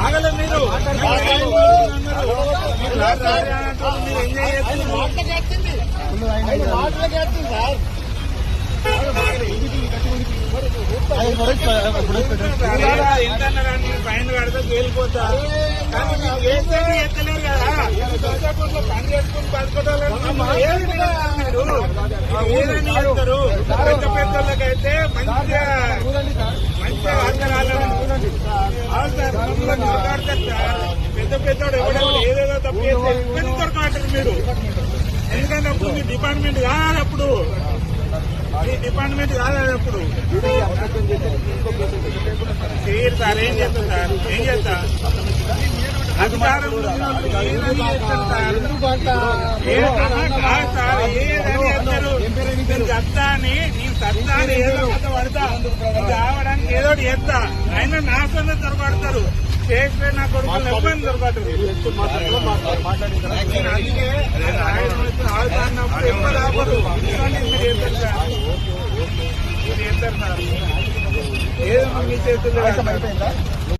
ఆగలే మీరు ఏంటన్నారని ఫైన్ కడితే తేలిపోతా కానీ మీకు ఏం ఎత్తలేరు కదా పని చేసుకుని బతుకోవాలి ఏదని చెప్తారు. పెద్ద పెద్దోళ్ళకైతే మంచిగా పెద్ద పెద్దోడు ఎవడెవరు ఏదేదో తప్పు చేస్తే ఇబ్బంది దొరకమంటారు మీరు. ఎందుకంటే అప్పుడు మీ డిపార్ట్మెంట్ కాదు, అప్పుడు మీ డిపార్ట్మెంట్ కాదు అప్పుడు చేయరు సార్. ఏం చేస్తారు సార్? ఏం చేస్తా అధికారం ఏదని చేస్తారు సార్? కాదు సార్, ఏదని చేస్తారు? నేను సత్తా అని ఏదో కథ పడతా, రావడానికి ఏదో చేస్తా. అయినా నా సొంత దొరకడతారు, చేస్తే నా కొడుకులు ఎవరిని దొరకదు. అందుకే ఆడుతున్నప్పుడు ఎక్కువ రాబోదు. మీరు చేస్తారు సార్, ఏదో మీ చేతుల్లో